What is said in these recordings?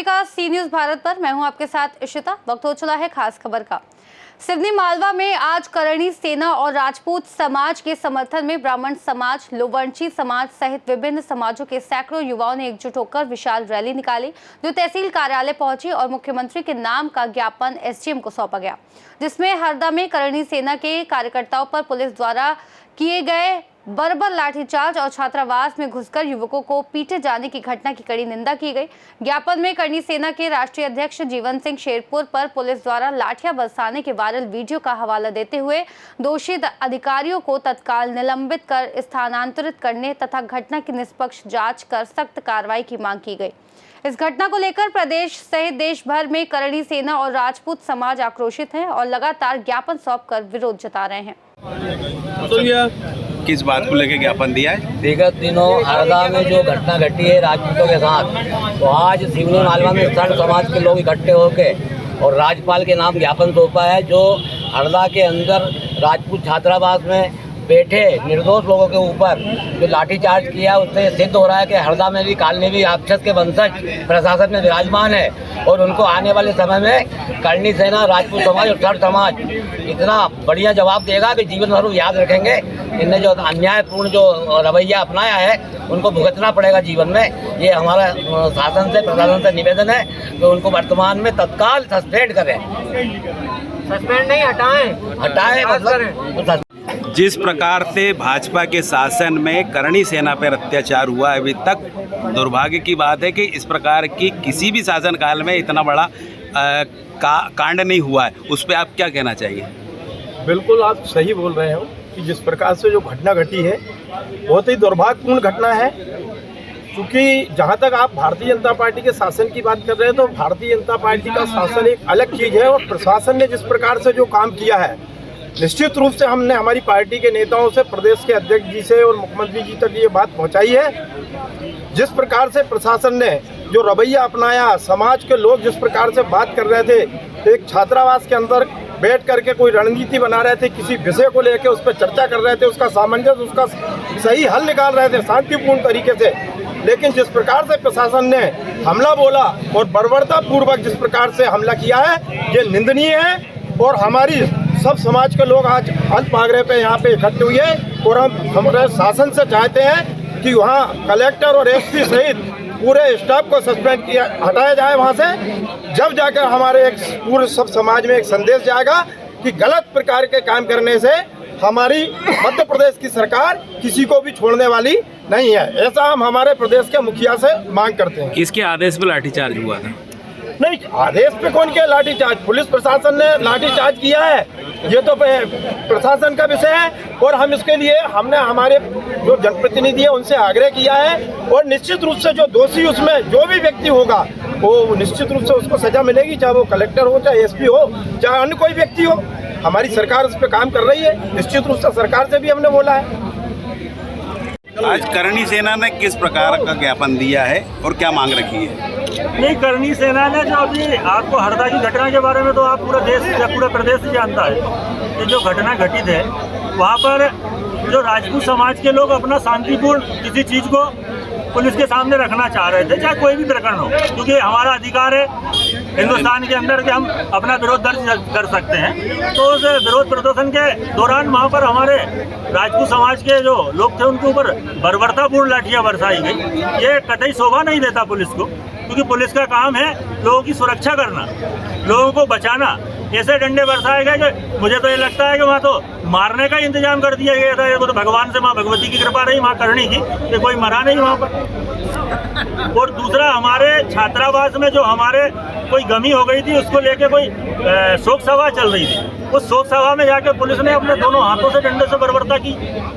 का सी न्यूज भारत पर मैं हूं आपके साथ इशिता। वक्त हो चला है खास खबर का। सिवनी मालवा में आज करणी सेना और राजपूत समाज के समर्थन में ब्राह्मण समाज, लोवंशी समाज सहित विभिन्न समाजों के सैकड़ों युवाओं ने एकजुट होकर विशाल रैली निकाली, जो तहसील कार्यालय पहुंची और मुख्यमंत्री के नाम का ज्ञापन एसडीएम को सौंपा गया, जिसमें हरदा में करणी सेना के कार्यकर्ताओं पर पुलिस द्वारा किए गए बर्बर लाठीचार्ज और छात्रावास में घुसकर युवकों को पीटे जाने की घटना की कड़ी निंदा की गई। ज्ञापन में करणी सेना के राष्ट्रीय अध्यक्ष जीवन सिंह शेरपुर पर पुलिस द्वारा लाठियां बरसाने के वायरल वीडियो का हवाला देते हुए दोषी अधिकारियों को तत्काल निलंबित कर स्थानांतरित करने तथा घटना की निष्पक्ष जांच कर सख्त कार्रवाई की मांग की गई। इस घटना को लेकर प्रदेश सहित देश भर में करणी सेना और राजपूत समाज आक्रोशित हैं और लगातार ज्ञापन सौंपकर विरोध जता रहे हैं। किस बात को लेकर ज्ञापन दिया है? विगत दिनों हरदा में जो घटना घटी है राजपूतों के साथ, तो आज सिवनी मालवा में सर समाज के लोग इकट्ठे होकर और राज्यपाल के नाम ज्ञापन सौंपा है। जो हरदा के अंदर राजपूत छात्रावास में बैठे निर्दोष लोगों के ऊपर जो लाठीचार्ज किया, उससे सिद्ध हो रहा है कि हरदा में भी काल में भी राक्षस के वंशज प्रशासन में विराजमान है और उनको आने वाले समय में करणी सेना, राजपूत समाज और सर समाज इतना बढ़िया जवाब देगा कि जीवन भर याद रखेंगे। इनने जो अन्यायपूर्ण जो रवैया अपनाया है उनको भुगतना पड़ेगा जीवन में। ये हमारा शासन से, प्रशासन से निवेदन है कि उनको वर्तमान में तत्काल सस्पेंड करें। सस्पेंड नहीं, हटाएं मतलब जिस प्रकार से भाजपा के शासन में करणी सेना पर अत्याचार हुआ, अभी तक दुर्भाग्य की बात है कि इस प्रकार की किसी भी शासन काल में इतना बड़ा कांड नहीं हुआ है। उस पर आप क्या कहना चाहिए? बिल्कुल आप सही बोल रहे हो कि जिस प्रकार से जो घटना घटी है बहुत ही दुर्भाग्यपूर्ण घटना है। क्योंकि जहाँ तक आप भारतीय जनता पार्टी के शासन की बात कर रहे हैं, तो भारतीय जनता पार्टी का शासन एक अलग चीज़ है और प्रशासन ने जिस प्रकार से जो काम किया है, निश्चित रूप से हमने हमारी पार्टी के नेताओं से, प्रदेश के अध्यक्ष जी से और मुख्यमंत्री जी तक ये बात पहुंचाई है। जिस प्रकार से प्रशासन ने जो रवैया अपनाया, समाज के लोग जिस प्रकार से बात कर रहे थे, एक छात्रावास के अंदर बैठ करके कोई रणनीति बना रहे थे, किसी विषय को लेकर उस पर चर्चा कर रहे थे, उसका सामंजस्य, उसका सही हल निकाल रहे थे शांतिपूर्ण तरीके से। लेकिन जिस प्रकार से प्रशासन ने हमला बोला और बर्बरतापूर्वक जिस प्रकार से हमला किया है, ये निंदनीय है। और हमारी सब समाज के लोग आज अल्पआग्रह पे यहाँ पे इकट्ठे हुए और हम हमारे शासन से चाहते हैं कि वहाँ कलेक्टर और एसपी सहित पूरे स्टाफ को सस्पेंड किया, हटाया जाए वहाँ से। जब जाकर हमारे एक पूरे सब समाज में एक संदेश जाएगा कि गलत प्रकार के काम करने से हमारी मध्य प्रदेश की सरकार किसी को भी छोड़ने वाली नहीं है। ऐसा हम हमारे प्रदेश के मुखिया से मांग करते हैं। किसके आदेश पर लाठीचार्ज हुआ था? नहीं, आदेश पे कौन किया लाठीचार्ज? पुलिस प्रशासन ने लाठीचार्ज किया है, ये तो प्रशासन का विषय है। और हम इसके लिए हमने हमारे जो जनप्रतिनिधि है उनसे आग्रह किया है और निश्चित रूप से जो दोषी उसमें जो भी व्यक्ति होगा वो निश्चित रूप से उसको सजा मिलेगी, चाहे वो कलेक्टर हो, चाहे एसपी हो, चाहे अन्य कोई व्यक्ति हो। हमारी सरकार उस पर काम कर रही है। निश्चित रूप से सरकार से भी हमने बोला है। आज करणी सेना ने किस प्रकार का ज्ञापन दिया है और क्या मांग रखी है? नहीं, करणी सेना ने जो अभी आपको हरदा की घटना के बारे में तो आप पूरा देश या पूरा प्रदेश ही जानता है कि जो घटना घटित है वहाँ पर जो राजपूत समाज के लोग अपना शांतिपूर्ण किसी चीज़ को पुलिस के सामने रखना चाह रहे थे, चाहे कोई भी प्रकरण हो, क्योंकि हमारा अधिकार है हिंदुस्तान के अंदर कि हम अपना विरोध दर्ज कर सकते हैं। तो उस विरोध प्रदर्शन के दौरान वहाँ पर हमारे राजपूत समाज के जो लोग थे उनके ऊपर बर्बरतापूर्ण लाठियाँ बरसाई गई। ये कतई शोभा नहीं देता पुलिस को, क्योंकि पुलिस का काम है लोगों की सुरक्षा करना, लोगों को बचाना। ऐसे डंडे बरसाए गए कि मुझे तो ये लगता है कि वहाँ तो मारने का इंतजाम कर दिया गया था। ये तो भगवान से, माँ भगवती की कृपा रही माँ करणी की कि कोई मरा नहीं वहाँ पर। और दूसरा, हमारे छात्रावास में जो हमारे कोई गमी हो गई थी, उसको लेके कोई शोक सभा चल रही थी। उस शोक सभा में जाके पुलिस ने अपने दोनों हाथों से डंडे से बर्बरता की।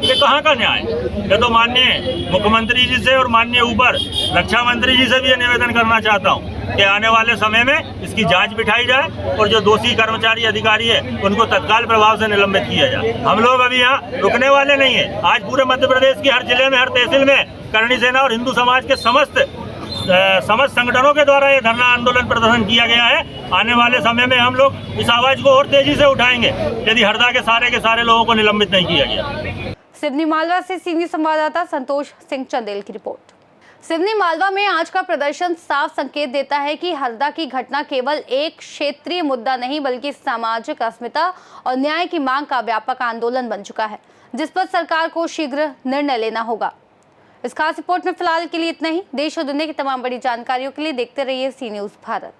ये कहाँ का न्याय? ये तो माननीय मुख्यमंत्री जी से और माननीय ऊपर रक्षा मंत्री जी से भी ये निवेदन करना चाहता हूँ कि आने वाले समय में इसकी जांच बिठाई जाए और जो दोषी कर्मचारी अधिकारी है उनको तत्काल प्रभाव से निलंबित किया जाए। हम लोग अभी यहाँ रुकने वाले नहीं है। आज पूरे मध्य प्रदेश की हर जिले में, हर तहसील में करणी सेना और हिंदू समाज के समस्त संगठनों के द्वारा ये धरना आंदोलन प्रदर्शन किया गया है। आने वाले समय में हम लोग इस आवाज को और तेजी से उठाएंगे यदि हरदा के सारे लोगों को निलंबित नहीं किया गया। सिवनी मालवा से सीनियर संवाददाता संतोष सिंह चंदेल की रिपोर्ट। सिवनी मालवा में आज का प्रदर्शन साफ संकेत देता है कि हरदा की घटना केवल एक क्षेत्रीय मुद्दा नहीं बल्कि सामाजिक अस्मिता और न्याय की मांग का व्यापक आंदोलन बन चुका है, जिस पर सरकार को शीघ्र निर्णय लेना होगा। इस खास रिपोर्ट में फिलहाल के लिए इतना ही। देश और दुनिया की तमाम बड़ी जानकारियों के लिए देखते रहिए सी न्यूज़ भारत।